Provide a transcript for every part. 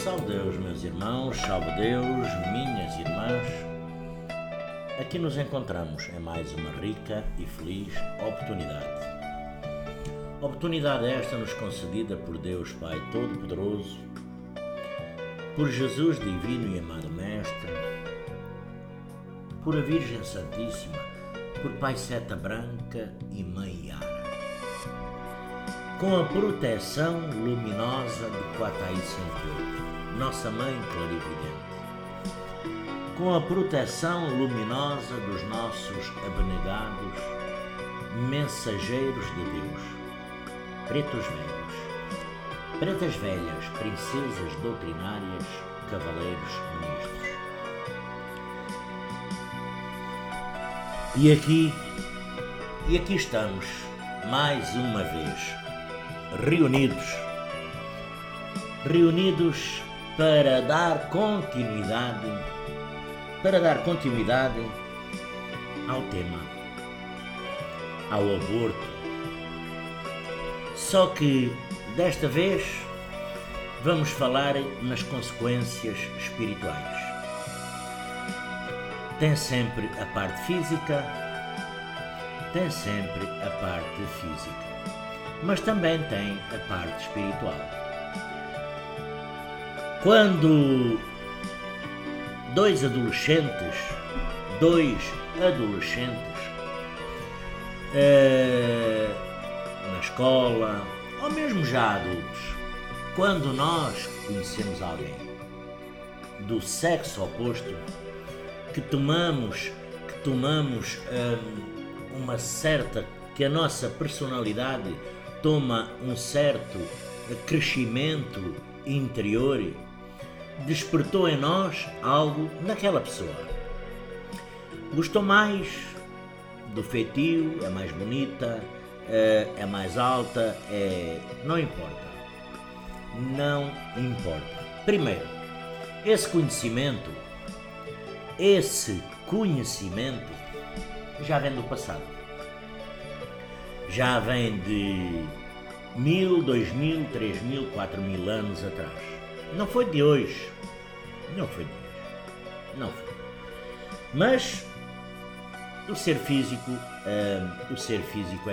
Salve Deus, meus irmãos, salve Deus, minhas irmãs. Aqui nos encontramos em mais uma rica e feliz oportunidade. Oportunidade esta nos concedida por Deus Pai Todo-Poderoso, por Jesus Divino e Amado Mestre, por a Virgem Santíssima, por Pai Seta Branca e Mãe Yara, com a proteção luminosa de Quatai Senhor, nossa Mãe Clarividente, com a proteção luminosa dos nossos abnegados mensageiros de Deus, pretos velhos, pretas velhas, princesas doutrinárias, cavaleiros ministros. E aqui estamos, mais uma vez, reunidos para dar continuidade ao tema, ao aborto. Só que desta vez vamos falar nas consequências espirituais. Tem sempre a parte física, mas também tem a parte espiritual. Quando dois adolescentes na escola, ou mesmo já adultos, quando nós conhecemos alguém do sexo oposto, que a nossa personalidade toma um certo crescimento interior, despertou em nós algo naquela pessoa. Gostou mais do feitio, é mais bonita, é mais alta, não importa. Primeiro, esse conhecimento já vem do passado. Já vem de 1000, 2000, 3000, 4000 anos atrás. Não foi de hoje. Mas o ser físico é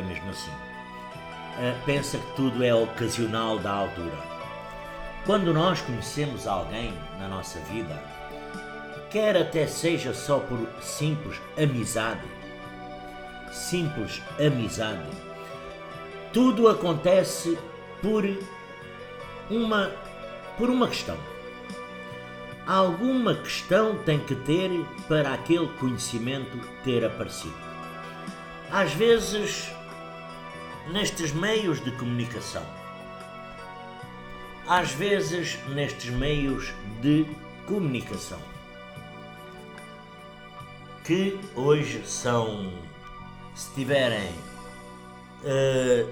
mesmo assim. Pensa que tudo é ocasional da altura. Quando nós conhecemos alguém na nossa vida, quer até seja só por simples amizade, tudo acontece por uma questão. Alguma questão tem que ter para aquele conhecimento ter aparecido. Às vezes, nestes meios de comunicação, que hoje são, se tiverem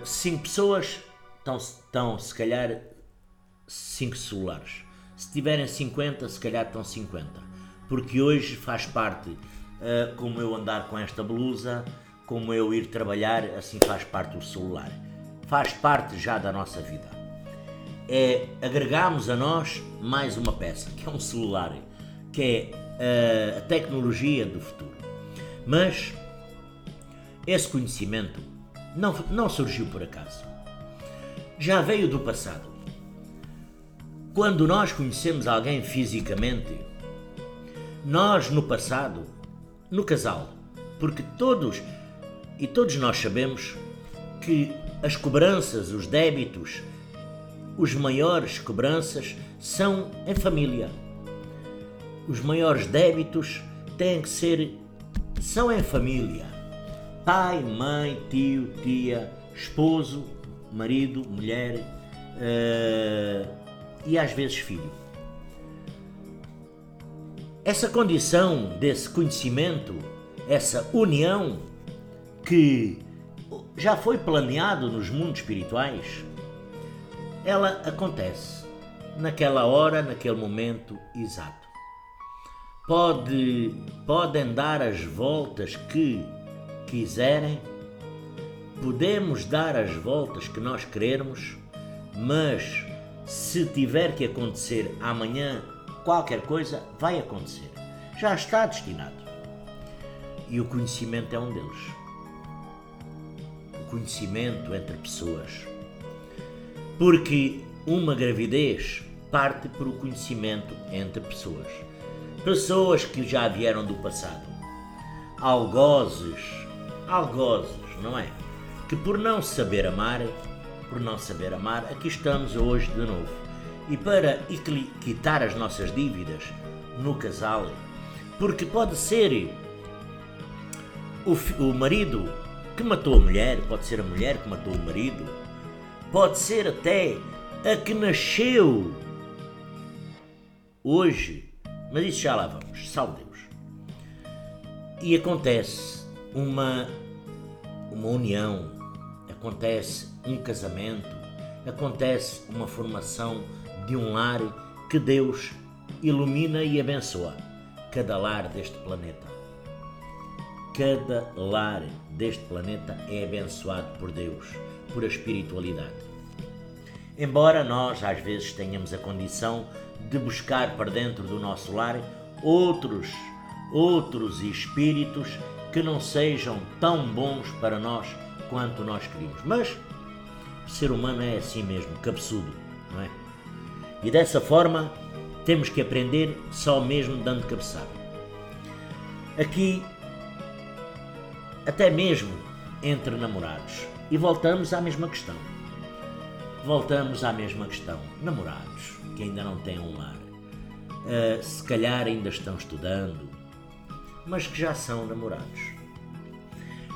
5 pessoas, estão se calhar 5 celulares. Se tiverem 50, se calhar estão 50. Porque hoje faz parte, como eu andar com esta blusa, como eu ir trabalhar, assim faz parte do celular. Faz parte já da nossa vida. Agregamos a nós mais uma peça, que é um celular, que é a tecnologia do futuro. Mas esse conhecimento não surgiu por acaso. Já veio do passado. Quando nós conhecemos alguém fisicamente, nós no passado, no casal, porque todos nós sabemos que as cobranças, os débitos, os maiores cobranças são em família. Os maiores débitos são em família. Pai, mãe, tio, tia, esposo, marido, mulher e às vezes filho. Essa condição desse conhecimento, essa união que já foi planeado nos mundos espirituais, ela acontece naquela hora, naquele momento exato. Podem dar as voltas que quiserem, podemos dar as voltas que nós queremos, mas se tiver que acontecer amanhã qualquer coisa, vai acontecer. Já está destinado. E o conhecimento é um deles. O conhecimento entre pessoas. Porque uma gravidez parte por o conhecimento entre pessoas. Pessoas que já vieram do passado. Algozes, não é? Que por não saber amar, aqui estamos hoje de novo. E para quitar as nossas dívidas no casal, porque pode ser o marido que matou a mulher, pode ser a mulher que matou o marido, pode ser até a que nasceu hoje, mas isso já lá vamos, salve Deus. E acontece uma união, acontece um casamento, acontece uma formação de um lar que Deus ilumina e abençoa cada lar deste planeta. Cada lar deste planeta é abençoado por Deus, por a espiritualidade. Embora nós às vezes tenhamos a condição de buscar para dentro do nosso lar outros espíritos que não sejam tão bons para nós quanto nós queríamos. Mas o ser humano é assim mesmo, cabeçudo, não é? E dessa forma temos que aprender só mesmo dando cabeçada. Aqui, até mesmo entre namorados. E voltamos à mesma questão. Namorados que ainda não têm um lar. Se calhar ainda estão estudando, mas que já são namorados.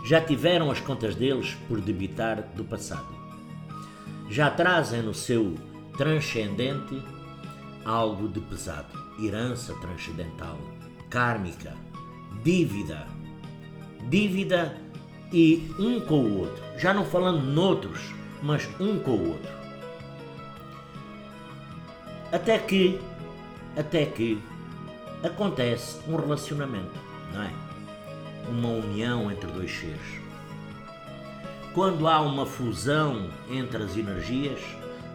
Já tiveram as contas deles por debitar do passado. Já trazem no seu transcendente algo de pesado. Herança transcendental, kármica, dívida e um com o outro. Já não falando noutros, mas um com o outro. Até que acontece um relacionamento, não é? Uma união entre dois seres. Quando há uma fusão entre as energias,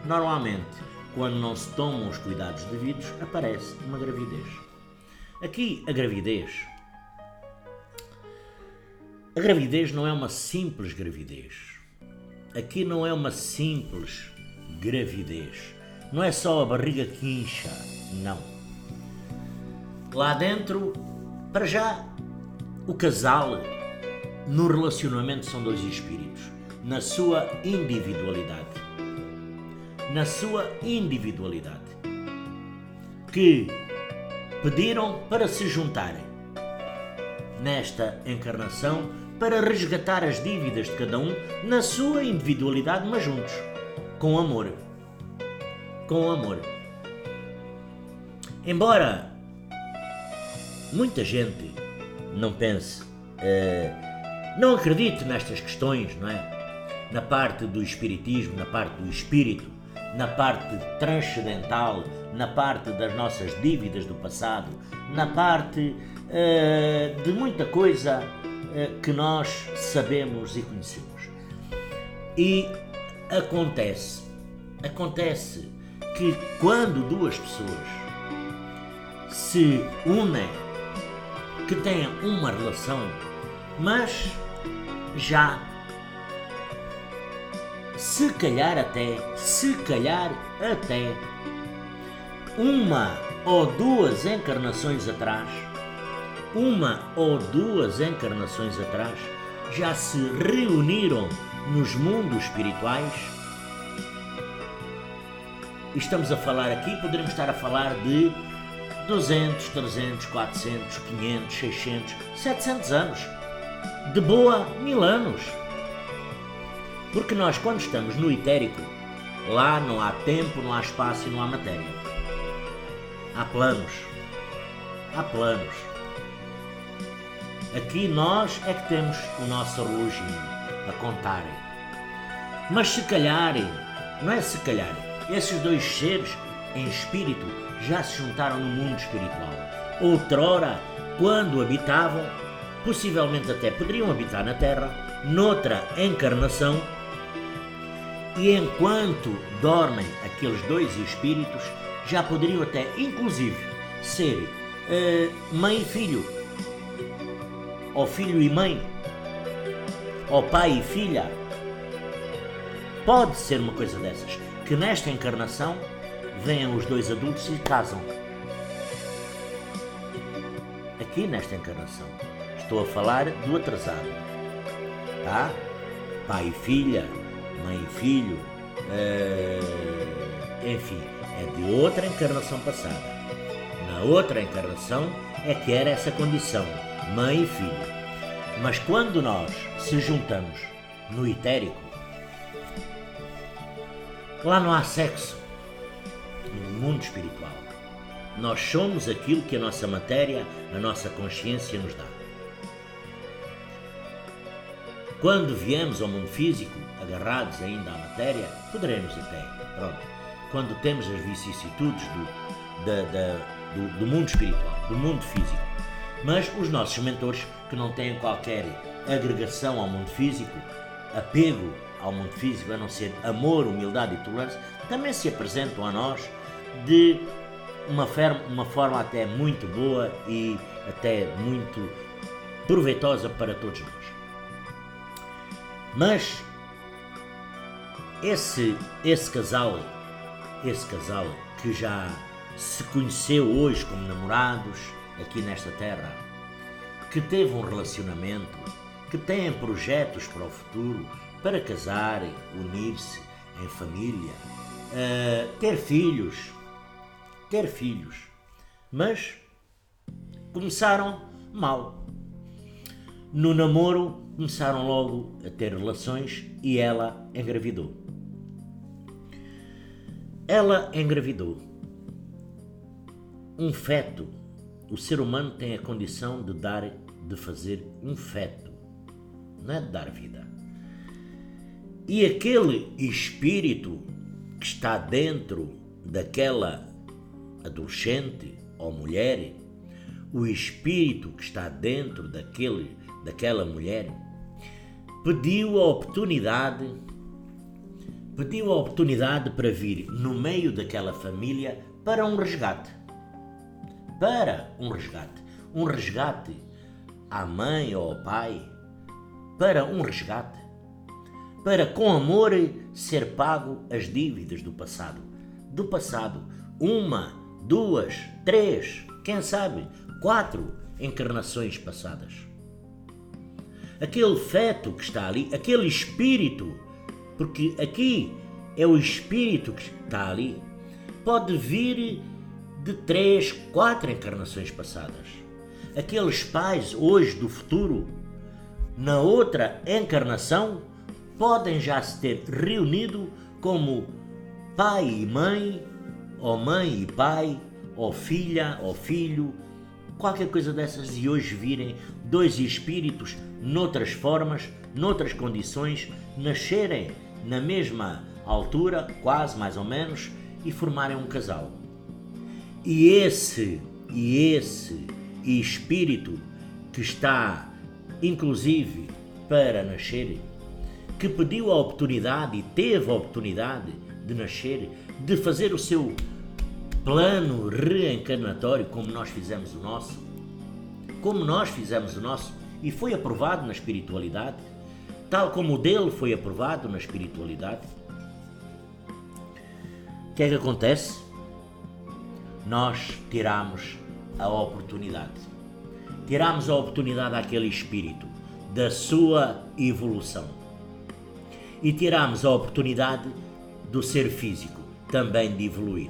normalmente, quando não se tomam os cuidados devidos, aparece uma gravidez. Aqui, a gravidez não é uma simples gravidez. Aqui não é uma simples gravidez. Não é só a barriga que incha, não. Lá dentro, para já, o casal, no relacionamento, são dois espíritos, na sua individualidade. Que pediram para se juntarem nesta encarnação para resgatar as dívidas de cada um na sua individualidade, mas juntos, com amor. Embora muita gente não pense, não acredite nestas questões, não é? Na parte do espiritismo, na parte do espírito, na parte transcendental, na parte das nossas dívidas do passado, na parte de muita coisa que nós sabemos e conhecemos. E acontece que quando duas pessoas se unem, que têm uma relação, mas já se calhar até uma ou duas encarnações atrás, já se reuniram nos mundos espirituais. E estamos a falar aqui, poderemos estar a falar de 200, 300, 400, 500, 600, 700 anos. De boa, 1000 anos. Porque nós, quando estamos no etérico, lá não há tempo, não há espaço e não há matéria. Há planos. Aqui nós é que temos o nosso reloginho a contar. Mas se calhar, não é se calhar, esses dois seres em espírito já se juntaram no mundo espiritual. Outrora, quando habitavam, possivelmente até poderiam habitar na Terra, noutra encarnação, E enquanto dormem aqueles dois espíritos, já poderiam até, inclusive, ser mãe e filho, ou filho e mãe, ou pai e filha. Pode ser uma coisa dessas, que nesta encarnação venham os dois adultos e casam. Aqui nesta encarnação. Estou a falar do atrasado. Tá? Pai e filha, mãe e filho, enfim, é de outra encarnação passada. Na outra encarnação é que era essa condição, mãe e filho. Mas quando nós se juntamos no etérico, lá não há sexo, no mundo espiritual. Nós somos aquilo que a nossa matéria, a nossa consciência nos dá. Quando viemos ao mundo físico, agarrados ainda à matéria, poderemos até, pronto. Quando temos as vicissitudes do mundo espiritual, do mundo físico. Mas os nossos mentores, que não têm qualquer agregação ao mundo físico, apego ao mundo físico, a não ser amor, humildade e tolerância, também se apresentam a nós de uma forma até muito boa e até muito proveitosa para todos nós. Mas esse casal que já se conheceu hoje como namorados aqui nesta terra, que teve um relacionamento, que tem projetos para o futuro, para casarem, unir-se em família, ter filhos, mas começaram mal. No namoro começaram logo a ter relações e ela engravidou. Um feto. O ser humano tem a condição de fazer um feto, não é de dar vida. E aquele espírito que está dentro daquela adolescente ou mulher, o espírito que está dentro daquela mulher, pediu a oportunidade para vir no meio daquela família para um resgate. Um resgate à mãe ou ao pai, para com amor ser pago as dívidas do passado. Uma, duas, três, quem sabe, 4 encarnações passadas. Aquele feto que está ali, aquele espírito, porque aqui é o espírito que está ali, pode vir de 3, 4 encarnações passadas. Aqueles pais hoje do futuro, na outra encarnação, podem já se ter reunido como pai e mãe, ou mãe e pai, ou filha ou filho, qualquer coisa dessas, e hoje virem 2 espíritos noutras formas, noutras condições, nascerem na mesma altura, quase mais ou menos, e formarem um casal. E esse espírito que está, inclusive, para nascer, que pediu a oportunidade e teve a oportunidade de nascer, de fazer o seu plano reencarnatório, como nós fizemos o nosso, e foi aprovado na espiritualidade, tal como o dele foi aprovado na espiritualidade. O que é que acontece? Nós tiramos a oportunidade àquele espírito da sua evolução, e tiramos a oportunidade do ser físico também de evoluir,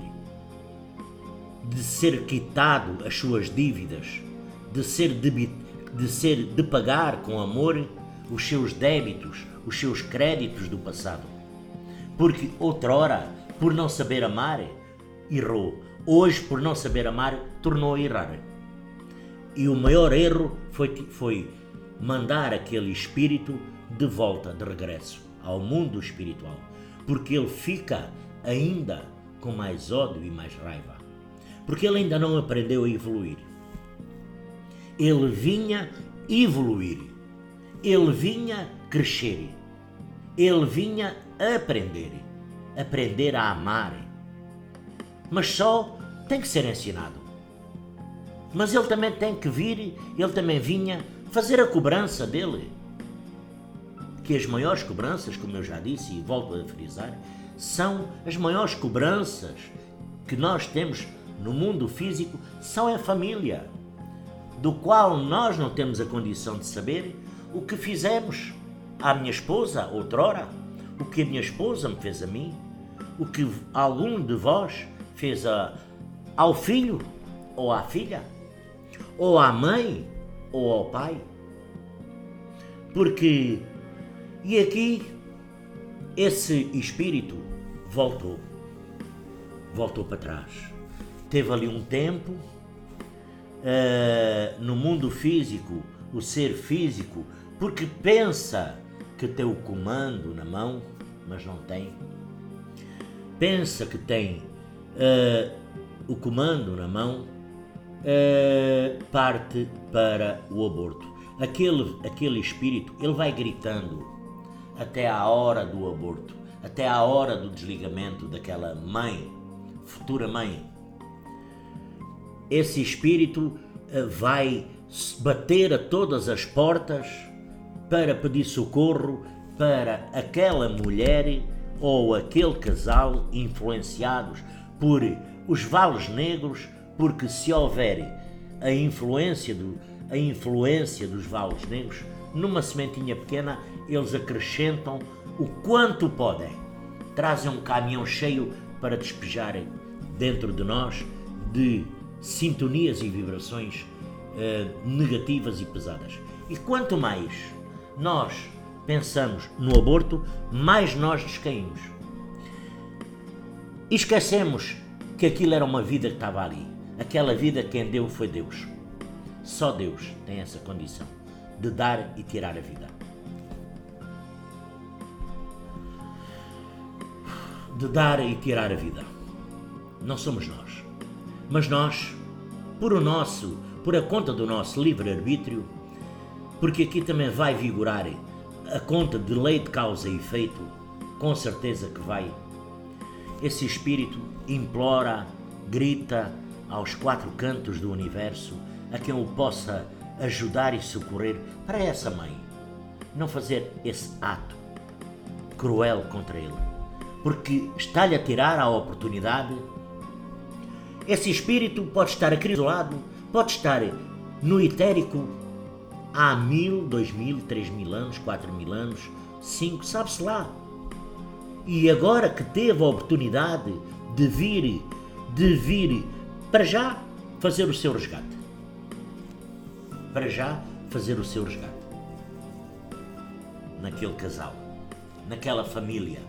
de ser quitado as suas dívidas, de pagar com amor os seus débitos, os seus créditos do passado. Porque outrora, por não saber amar, errou. Hoje, por não saber amar, tornou a errar. E o maior erro foi mandar aquele espírito de volta, de regresso ao mundo espiritual, porque ele fica ainda com mais ódio e mais raiva, porque ele ainda não aprendeu a evoluir. Ele vinha evoluir, ele vinha crescer, Ele vinha aprender a amar. Mas só tem que ser ensinado. Mas ele também tem que vir, ele também vinha fazer a cobrança dele. Que as maiores cobranças, como eu já disse e volto a frisar, são as maiores cobranças que nós temos no mundo físico, são a família, do qual nós não temos a condição de saber o que fizemos à minha esposa outrora, o que a minha esposa me fez a mim, o que algum de vós fez ao filho ou à filha, ou à mãe ou ao pai. Porque, e aqui, esse espírito voltou para trás. Teve ali um tempo, no mundo físico, o ser físico, porque pensa que tem o comando na mão, mas não tem. Pensa que tem o comando na mão, parte para o aborto. Aquele espírito, ele vai gritando até à hora do aborto, até à hora do desligamento daquela mãe, futura mãe. Esse espírito vai bater a todas as portas para pedir socorro para aquela mulher ou aquele casal influenciados por os vales negros, porque se houver a influência dos vales negros, numa sementinha pequena, eles acrescentam o quanto podem. Trazem um caminhão cheio para despejarem dentro de nós de sintonias e vibrações negativas e pesadas. E quanto mais nós pensamos no aborto, mais nós descaímos. E esquecemos que aquilo era uma vida que estava ali. Aquela vida quem deu foi Deus. Só Deus tem essa condição de dar e tirar a vida. De dar e tirar a vida. Não somos nós. Mas nós, por a conta do nosso livre-arbítrio, porque aqui também vai vigorar a conta de lei de causa e efeito, com certeza que vai. Esse espírito implora, grita aos quatro cantos do universo a quem o possa ajudar e socorrer para essa mãe não fazer esse ato cruel contra ele, porque está-lhe a tirar a oportunidade. Esse espírito pode estar acrisolado, pode estar no etérico há 1000, 2000, 3000 anos, 4000 anos, 5, sabe-se lá. E agora que teve a oportunidade de vir para já fazer o seu resgate. Para já fazer o seu resgate. Naquele casal, naquela família.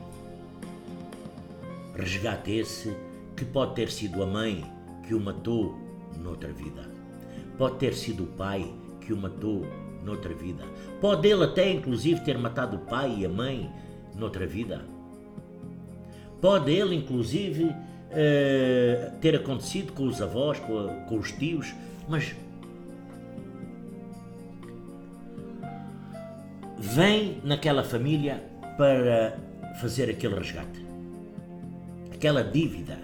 Resgate esse que pode ter sido a mãe que o matou noutra vida. Pode ter sido o pai que o matou noutra vida. Pode ele até inclusive ter matado o pai e a mãe noutra vida. Pode ele inclusive ter acontecido com os avós, com os tios, mas vem naquela família para fazer aquele resgate. Aquela dívida,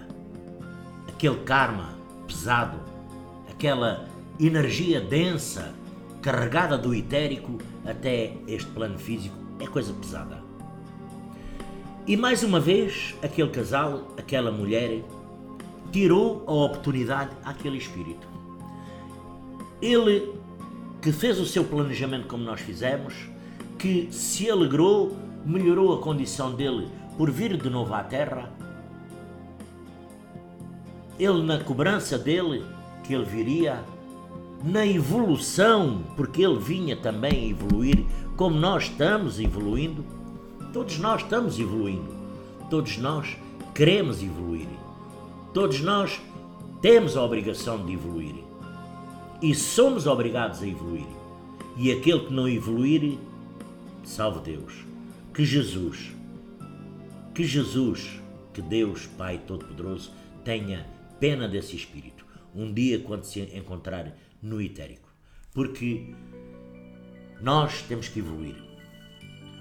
aquele karma pesado, aquela energia densa, carregada do etérico até este plano físico, é coisa pesada. E mais uma vez, aquele casal, aquela mulher, tirou a oportunidade àquele espírito. Ele, que fez o seu planejamento como nós fizemos, que se alegrou, melhorou a condição dele por vir de novo à Terra, ele na cobrança dele, que ele viria, na evolução, porque ele vinha também evoluir, como nós estamos evoluindo, todos nós estamos evoluindo, todos nós queremos evoluir, todos nós temos a obrigação de evoluir e somos obrigados a evoluir. E aquele que não evoluir, salve Deus, que Jesus, que Deus Pai Todo-Poderoso tenha pena desse espírito, um dia quando se encontrar no etérico, porque nós temos que evoluir.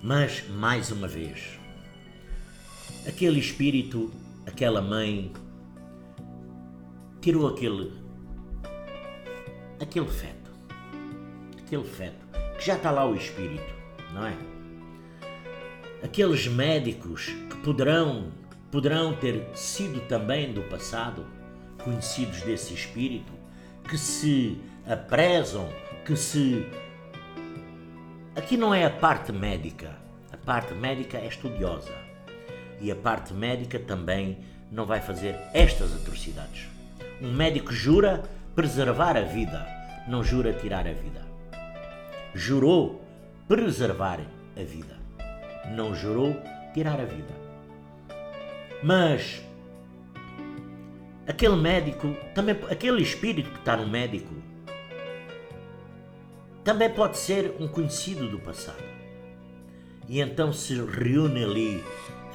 Mas, mais uma vez, aquele espírito, aquela mãe, tirou aquele feto, que já está lá o espírito, não é? Aqueles médicos que poderão ter sido também do passado conhecidos desse espírito, que se aprezam, Aqui não é a parte médica é estudiosa e a parte médica também não vai fazer estas atrocidades. Um médico jura preservar a vida, não jura tirar a vida. Jurou preservar a vida, não jurou tirar a vida. Mas aquele médico, também aquele espírito que está no médico, também pode ser um conhecido do passado. E então se reúne ali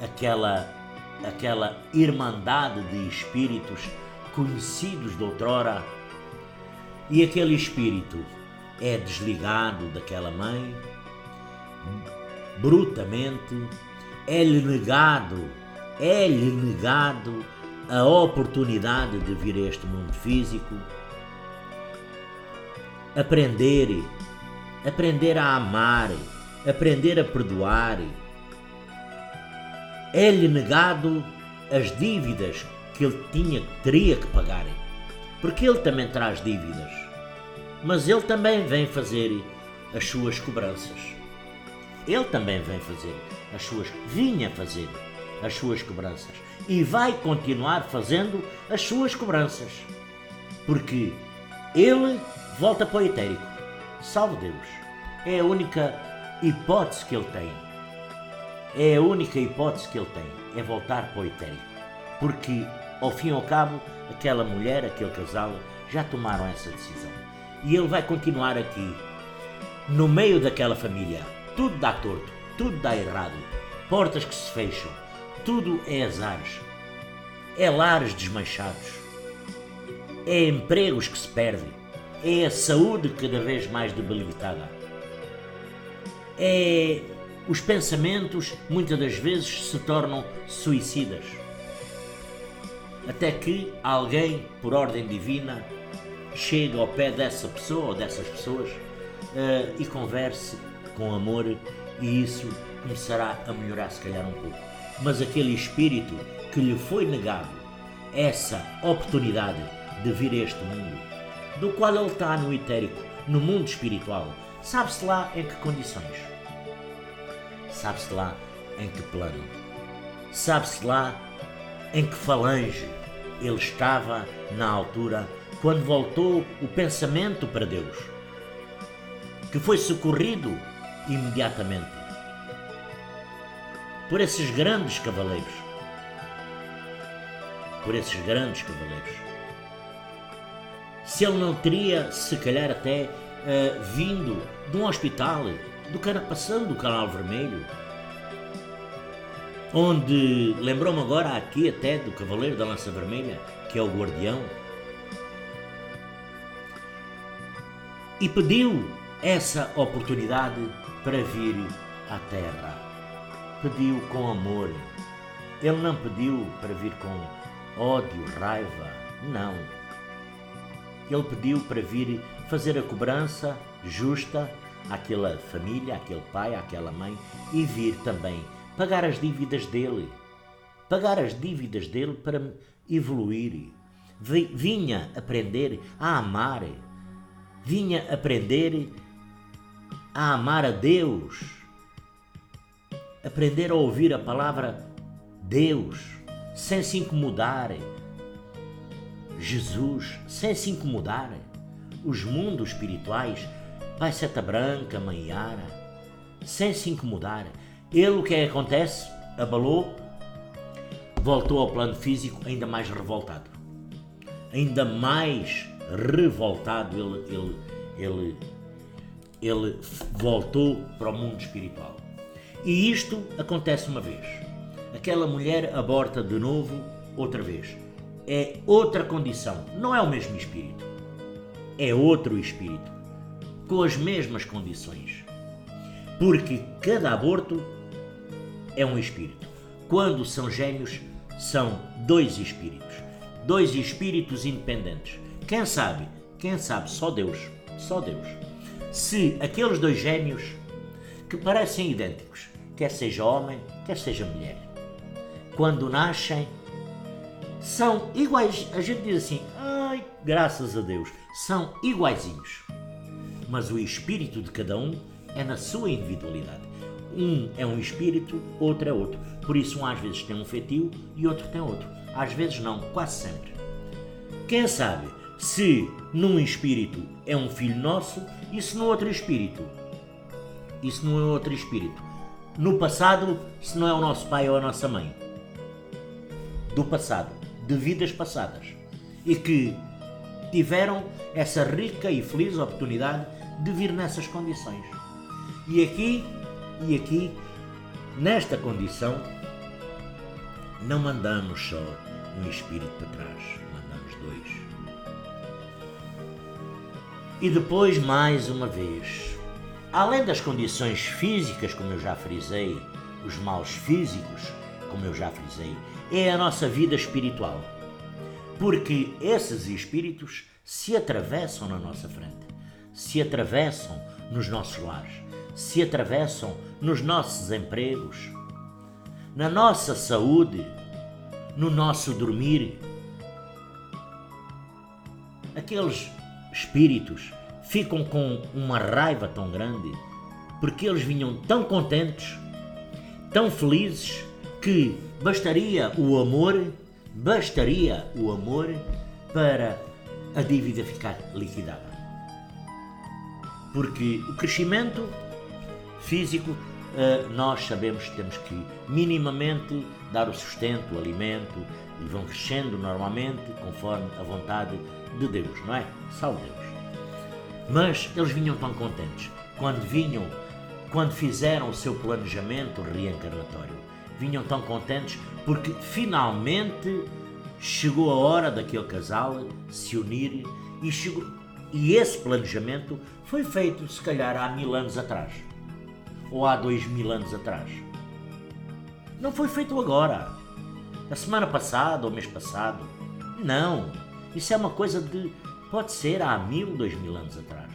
aquela irmandade de espíritos conhecidos de outrora, e aquele espírito é desligado daquela mãe brutamente, é-lhe negado a oportunidade de vir a este mundo físico, aprender a amar, aprender a perdoar. É-lhe negado as dívidas que ele teria que pagar, porque ele também traz dívidas, mas ele também vem fazer as suas cobranças. Vinha fazer as suas cobranças e vai continuar fazendo as suas cobranças, porque ele volta para o etérico. Salve Deus. É a única hipótese que ele tem. É voltar para o etérico. Porque, ao fim e ao cabo, aquela mulher, aquele casal, já tomaram essa decisão. E ele vai continuar aqui, no meio daquela família. Tudo dá torto, tudo dá errado. Portas que se fecham, tudo é azares. É lares desmanchados. É empregos que se perdem. É a saúde cada vez mais debilitada. Os pensamentos muitas das vezes se tornam suicidas. Até que alguém, por ordem divina, chega ao pé dessa pessoa ou dessas pessoas e converse com amor, e isso começará a melhorar se calhar um pouco. Mas aquele espírito que lhe foi negado essa oportunidade de vir a este mundo, do qual ele está no etérico, no mundo espiritual, sabe-se lá em que condições, sabe-se lá em que plano, sabe-se lá em que falange ele estava na altura quando voltou o pensamento para Deus, que foi socorrido imediatamente por esses grandes cavaleiros. Se ele não teria, se calhar até, vindo de um hospital, passando do Canal Vermelho, onde, lembrou-me agora aqui até do Cavaleiro da Lança Vermelha, que é o Guardião, e pediu essa oportunidade para vir à Terra. Pediu com amor. Ele não pediu para vir com ódio, raiva, não. Ele pediu para vir fazer a cobrança justa àquela família, àquele pai, àquela mãe, e vir também pagar as dívidas dele. Para evoluir. Vinha aprender a amar. Vinha aprender a amar a Deus. Aprender a ouvir a palavra Deus, sem se incomodar. Jesus, sem se incomodar. Os mundos espirituais, Pai Seta Branca, Mãe Yara, sem se incomodar. Ele, o que é que acontece? Abalou, voltou ao plano físico ainda mais revoltado. Ainda mais revoltado, ele voltou para o mundo espiritual. E isto acontece uma vez. Aquela mulher aborta de novo, outra vez. É outra condição, não é o mesmo espírito. É outro espírito, com as mesmas condições. porque cada aborto é um espírito. Quando são gêmeos, são dois espíritos independentes. Quem sabe, só Deus, se aqueles dois gêmeos que parecem idênticos, quer seja homem, quer seja mulher, quando nascem, são iguais. A gente diz assim, ai, graças a Deus, são iguaizinhos. Mas o espírito de cada um é na sua individualidade. Um é um espírito, outro é outro. Por isso, um às vezes tem um feitio e outro tem outro. Às vezes não, quase sempre. Quem sabe se num espírito é um filho nosso e se no outro espírito. No passado, se não é o nosso pai ou a nossa mãe. Do passado, de vidas passadas. E que tiveram essa rica e feliz oportunidade de vir nessas condições. E aqui, nesta condição, não mandamos só um espírito para trás, mandamos dois. E depois, mais uma vez, além das condições físicas, como eu já frisei, os maus físicos, como eu já frisei, é a nossa vida espiritual. Porque esses espíritos se atravessam na nossa frente, se atravessam nos nossos lares, se atravessam nos nossos empregos, na nossa saúde, no nosso dormir. Aqueles espíritos ficam com uma raiva tão grande porque eles vinham tão contentes, tão felizes, que bastaria o amor para a dívida ficar liquidada. Porque o crescimento físico, nós sabemos que temos que minimamente dar o sustento, o alimento, e vão crescendo normalmente conforme a vontade de Deus, não é? Salve Deus. Mas eles vinham tão contentes quando fizeram o seu planejamento reencarnatório. Vinham tão contentes porque finalmente chegou a hora daquele casal se unir e esse planejamento foi feito se calhar há 1000 anos atrás ou há 2000 anos atrás. Não foi feito agora, a semana passada ou mês passado. Não, isso é uma coisa pode ser há 1000, 2000 anos atrás.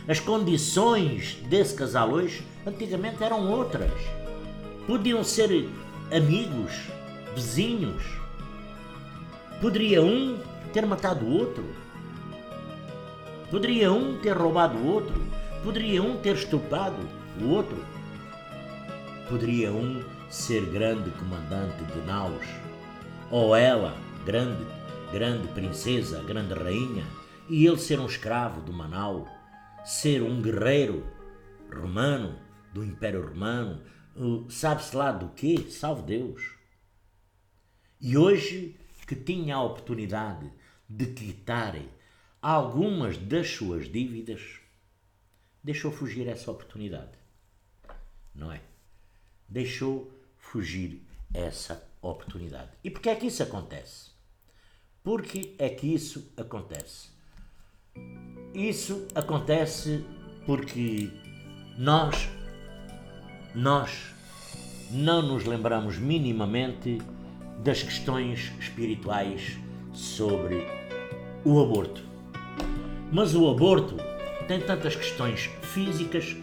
As condições desse casal hoje antigamente eram outras. Podiam ser amigos, vizinhos. Poderia um ter matado o outro. Poderia um ter roubado o outro. Poderia um ter estuprado o outro. Poderia um ser grande comandante de naus. Ou ela, grande princesa, grande rainha, e ele ser um escravo de uma nau, ser um guerreiro romano, do Império Romano, sabe-se lá do quê? Salve Deus. E hoje que tinha a oportunidade de quitar algumas das suas dívidas, deixou fugir essa oportunidade, não é? Deixou fugir essa oportunidade. E porquê é que isso acontece? Porque é que isso acontece? Isso acontece porque nós não nos lembramos minimamente das questões espirituais sobre o aborto. Mas o aborto tem tantas questões físicas,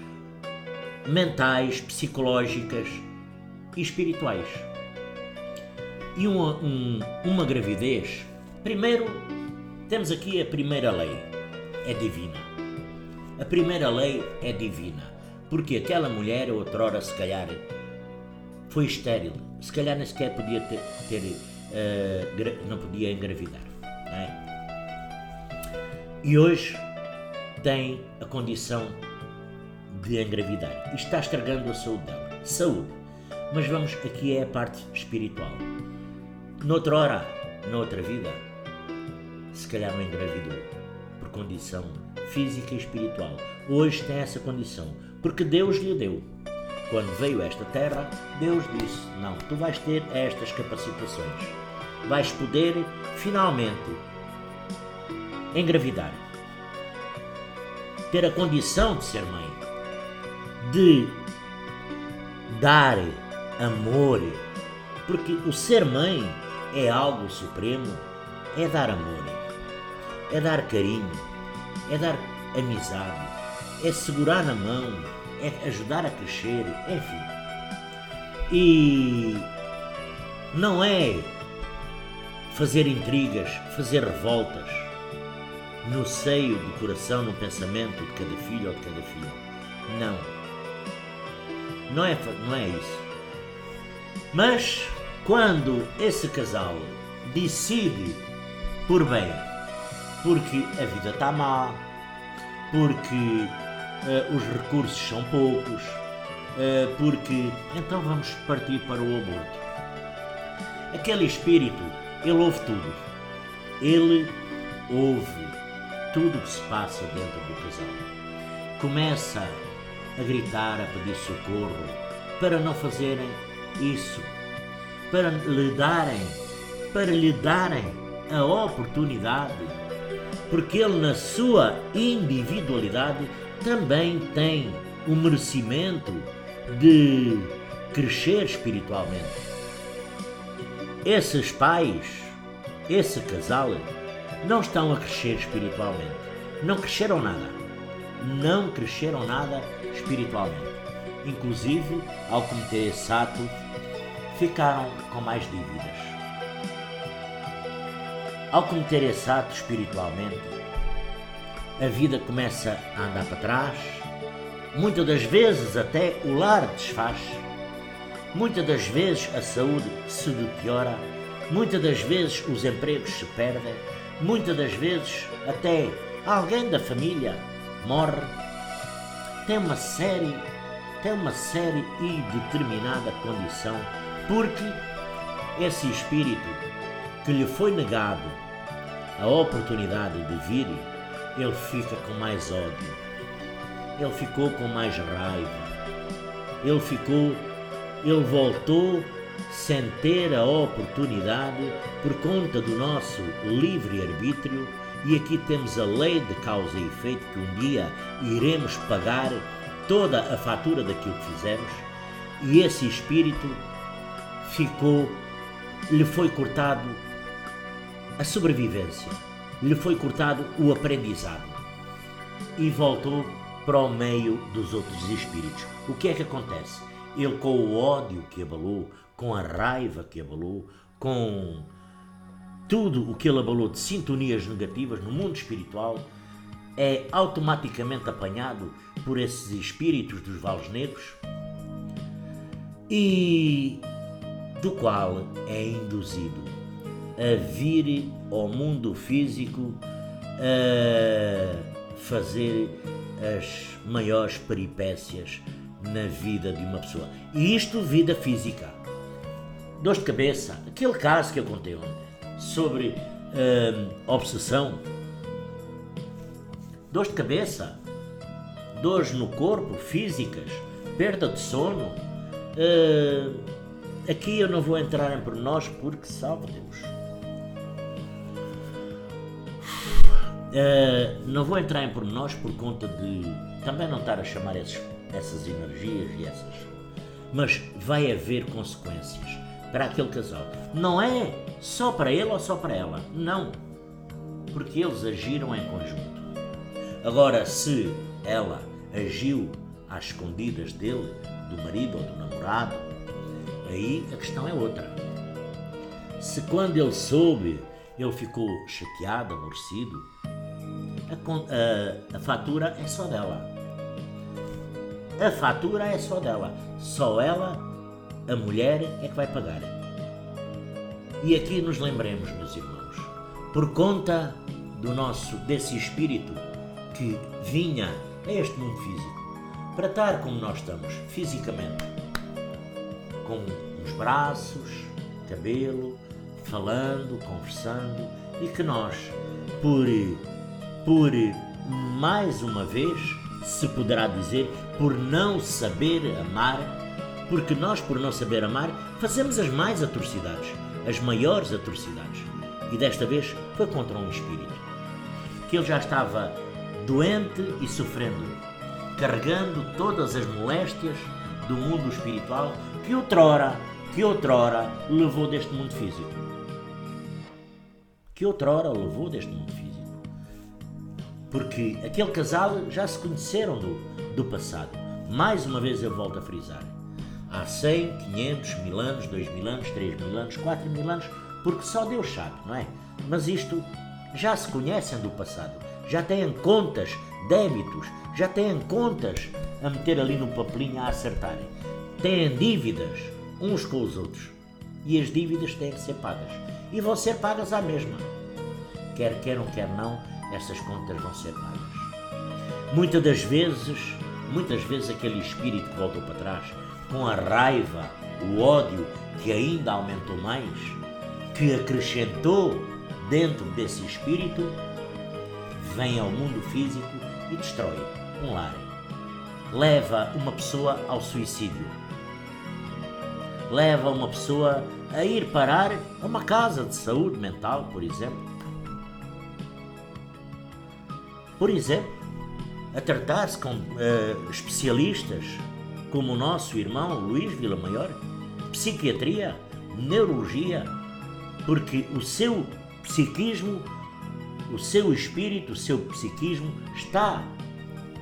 mentais, psicológicas e espirituais. E uma gravidez, primeiro, temos aqui a primeira lei, é divina. A primeira lei é divina, porque aquela mulher, outrora, se calhar, foi estéril, se calhar nem sequer podia não podia engravidar, não é? E hoje tem a condição de engravidar. Isto está estragando a saúde dela. Saúde. Mas vamos, aqui é a parte espiritual. Noutra vida, se calhar não engravidou, por condição física e espiritual. Hoje tem essa condição, porque Deus lhe deu. Quando veio a esta terra, Deus disse, não, tu vais ter estas capacitações. Vais poder, finalmente, engravidar. Ter a condição de ser mãe. de dar amor, porque o ser mãe é algo supremo, é dar amor, é dar carinho, é dar amizade, é segurar na mão, é ajudar a crescer, enfim. E não é fazer intrigas, fazer revoltas no seio do coração, no pensamento de cada filho ou de cada filha. Não é isso. Mas quando esse casal decide por bem, porque a vida está má, porque os recursos são poucos, porque então vamos partir para o aborto. Aquele espírito, ele ouve tudo. Ele ouve tudo o que se passa dentro do casal. Começa a gritar, a pedir socorro, para não fazerem isso, para lhe darem a oportunidade, porque ele, na sua individualidade, também tem o merecimento de crescer espiritualmente. Esses pais, esse casal, não estão a crescer espiritualmente. Não cresceram nada espiritualmente. Inclusive, ao cometer esse ato, ficaram com mais dívidas. Ao cometer esse ato espiritualmente, a vida começa a andar para trás, muitas das vezes até o lar desfaz, muitas das vezes a saúde se deteriora, muitas das vezes os empregos se perdem, muitas das vezes até alguém da família morre. Tem uma série e determinada condição, porque esse espírito que lhe foi negado a oportunidade de vir, ele fica com mais ódio, ele ficou com mais raiva, ele voltou sem ter a oportunidade por conta do nosso livre-arbítrio, e aqui temos a lei de causa e efeito, que um dia iremos pagar toda a fatura daquilo que fizemos, e esse espírito lhe foi cortado a sobrevivência, lhe foi cortado o aprendizado e voltou para o meio dos outros espíritos. O que é que acontece? Ele, com o ódio que abalou, com a raiva que abalou, com tudo o que ele abalou de sintonias negativas no mundo espiritual, é automaticamente apanhado por esses espíritos dos vales negros, e do qual é induzido a vir ao mundo físico a fazer as maiores peripécias na vida de uma pessoa. E isto, vida física. Dores de cabeça, aquele caso que eu contei ontem, sobre obsessão, dores de cabeça, dores no corpo, físicas, perda de sono. Aqui eu não vou entrar em pormenores, porque salve Deus. Não vou entrar em pormenores por conta de também não estar a chamar essas energias e essas, mas vai haver consequências para aquele casal. Não é só para ele ou só para ela, não, porque eles agiram em conjunto. Agora, se ela agiu às escondidas dele, do marido ou do namorado, aí a questão é outra. Se quando ele soube, ele ficou chateado, aborrecido, a fatura é só dela. A fatura é só dela. Só ela, a mulher, é que vai pagar. E aqui nos lembremos, meus irmãos, por conta desse espírito que vinha a este mundo físico, para estar como nós estamos, fisicamente, com os braços, cabelo, falando, conversando, e que nós, por mais uma vez, se poderá dizer, por não saber amar, porque nós, por não saber amar, fazemos as mais atrocidades, as maiores atrocidades. E desta vez foi contra um espírito, que ele já estava doente e sofrendo, carregando todas as moléstias do mundo espiritual que outrora levou deste mundo físico. Porque aquele casal já se conheceram do passado. Mais uma vez eu volto a frisar. Há 100, 500, 1000 anos, 2000 anos, 3000 anos, 4000 anos, porque só Deus sabe, não é? Mas isto já se conhecem do passado. Já têm contas, débitos, já têm contas a meter ali no papelinho a acertarem. Têm dívidas uns com os outros. E as dívidas têm que ser pagas. E vão ser pagas à mesma. Quer queiram, quer não, essas contas vão ser pagas. Muitas vezes aquele espírito que voltou para trás, com a raiva, o ódio que ainda aumentou mais, que acrescentou dentro desse espírito, vem ao mundo físico e destrói um lar. Leva uma pessoa ao suicídio. Leva uma pessoa a ir parar a uma casa de saúde mental, por exemplo. A tratar-se com especialistas como o nosso irmão Luís Vilamaior, psiquiatria, neurologia, porque o seu psiquismo, o seu espírito, o seu psiquismo está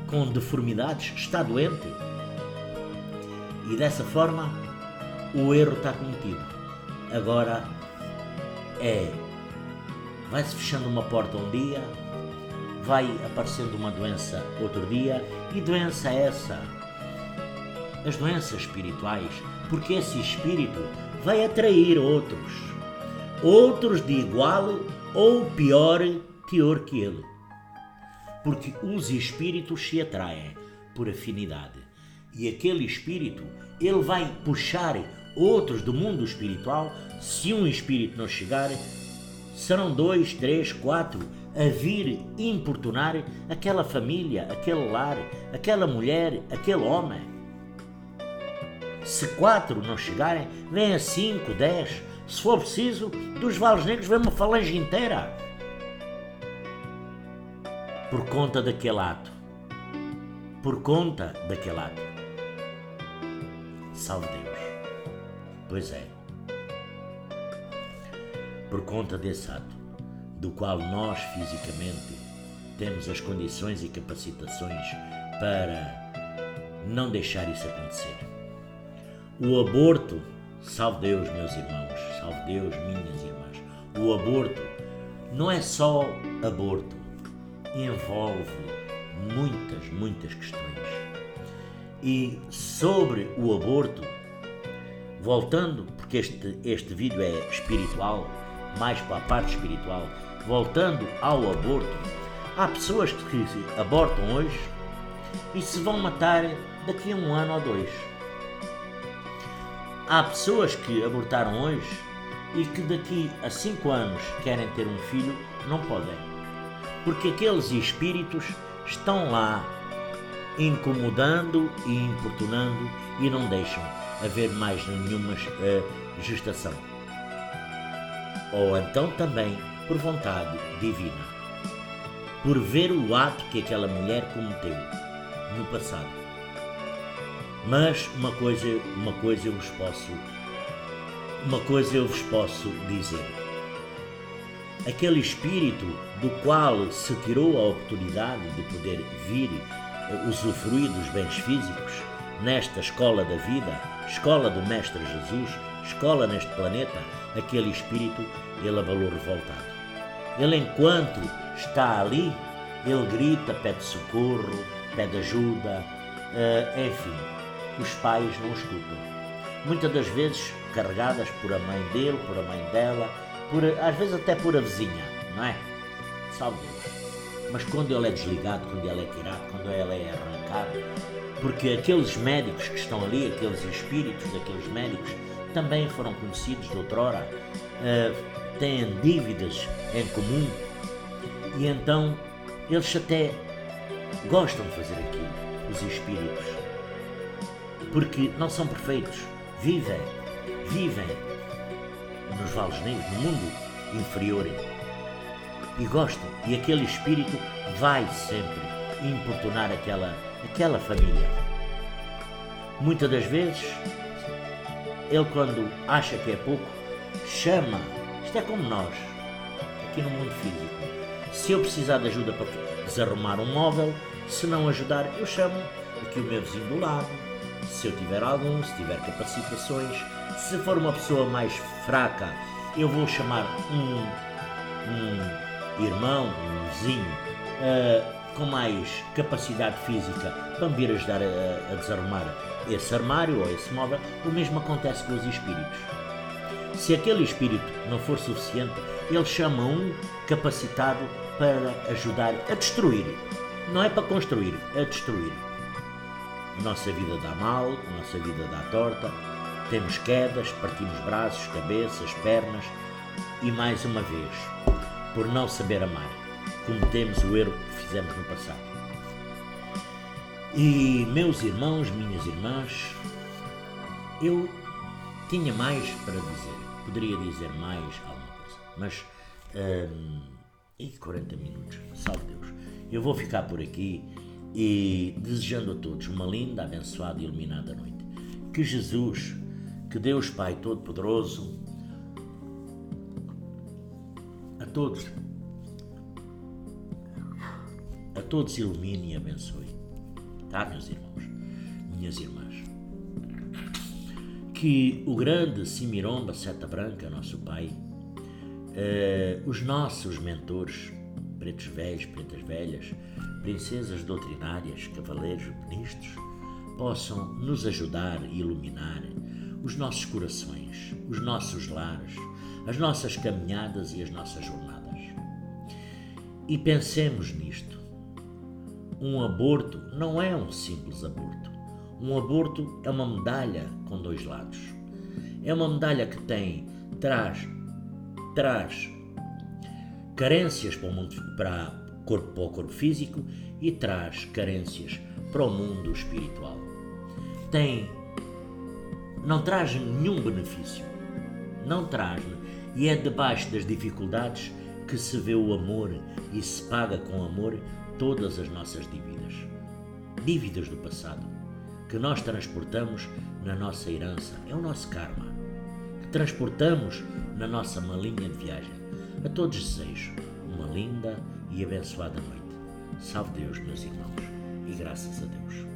com deformidades, está doente. E dessa forma o erro está cometido. Agora vai-se fechando uma porta um dia, vai aparecendo uma doença outro dia, e doença essa, as doenças espirituais, porque esse espírito vai atrair outros de igual ou pior teor que ele. Porque os espíritos se atraem por afinidade. E aquele espírito, ele vai puxar outros do mundo espiritual. Se um espírito não chegar, serão 2, 3, 4 a vir importunar aquela família, aquele lar, aquela mulher, aquele homem. Se 4 não chegarem, vem a 5, 10. Se for preciso, dos vales negros vem uma falange inteira. Por conta daquele ato. Salve Deus. Pois é. Por conta desse ato, do qual nós fisicamente temos as condições e capacitações para não deixar isso acontecer. O aborto, salve Deus, meus irmãos, salve Deus, minhas irmãs, o aborto não é só aborto, envolve muitas questões. E sobre o aborto, voltando, porque este vídeo é espiritual, mais para a parte espiritual, voltando ao aborto, há pessoas que se abortam hoje e se vão matar daqui a 1 ano ou 2. Há pessoas que abortaram hoje e que daqui a 5 anos querem ter um filho, não podem. Porque aqueles espíritos estão lá incomodando e importunando e não deixam haver mais nenhuma gestação. Ou então também por vontade divina, por ver o ato que aquela mulher cometeu no passado. Mas uma coisa eu vos posso dizer. Aquele espírito do qual se tirou a oportunidade de poder vir usufruir dos bens físicos nesta escola da vida, escola do Mestre Jesus, escola neste planeta, aquele espírito, ele abalou revoltado. Ele, enquanto está ali, ele grita, pede socorro, pede ajuda, enfim, os pais não escutam. Muitas das vezes carregadas por a mãe dele, por a mãe dela, às vezes até por a vizinha, não é? Salve Deus. Mas quando ele é desligado, quando ele é tirado, quando ele é arrancado, porque aqueles médicos que estão ali, aqueles espíritos daqueles médicos, também foram conhecidos de outrora, têm dívidas em comum, e então eles até gostam de fazer aquilo, os espíritos, porque não são perfeitos, vivem nos vales negros, no mundo inferior, e gostam, e aquele espírito vai sempre importunar aquela família. Muitas das vezes, ele quando acha que é pouco, chama. Isto é como nós, aqui no mundo físico. Se eu precisar de ajuda para desarrumar um móvel, se não ajudar, eu chamo aqui o meu vizinho do lado, se eu tiver algum, se tiver capacitações. Se for uma pessoa mais fraca, eu vou chamar um irmão, um vizinho, com mais capacidade física para me vir ajudar a desarrumar esse armário ou esse móvel. O mesmo acontece com os espíritos. Se aquele espírito não for suficiente, ele chama um capacitado para ajudar a destruir. Não é para construir, é destruir. A nossa vida dá mal, a nossa vida dá torta, temos quedas, partimos braços, cabeças, pernas e mais uma vez, por não saber amar, cometemos o erro que fizemos no passado. E meus irmãos, minhas irmãs, eu tinha mais para dizer, poderia dizer mais alguma coisa, mas e 40 minutos, salve Deus. Eu vou ficar por aqui e desejando a todos uma linda, abençoada e iluminada noite. Que Jesus, que Deus Pai Todo-Poderoso, a todos ilumine e abençoe. Tá, meus irmãos, minhas irmãs? Que o grande Simiromba Seta Branca, nosso Pai, os nossos mentores, pretos velhos, pretas velhas, princesas doutrinárias, cavaleiros, ministros, possam nos ajudar e iluminar os nossos corações, os nossos lares, as nossas caminhadas e as nossas jornadas. E pensemos nisto. Um aborto não é um simples aborto. Um aborto é uma medalha com dois lados. É uma medalha que traz carências para o corpo físico e traz carências para o mundo espiritual. Não traz nenhum benefício. Não traz. E é debaixo das dificuldades que se vê o amor e se paga com amor todas as nossas dívidas. Dívidas do passado, que nós transportamos na nossa herança. É o nosso karma. Que transportamos na nossa malinha de viagem. A todos desejo uma linda e abençoada noite. Salve Deus, meus irmãos, e graças a Deus.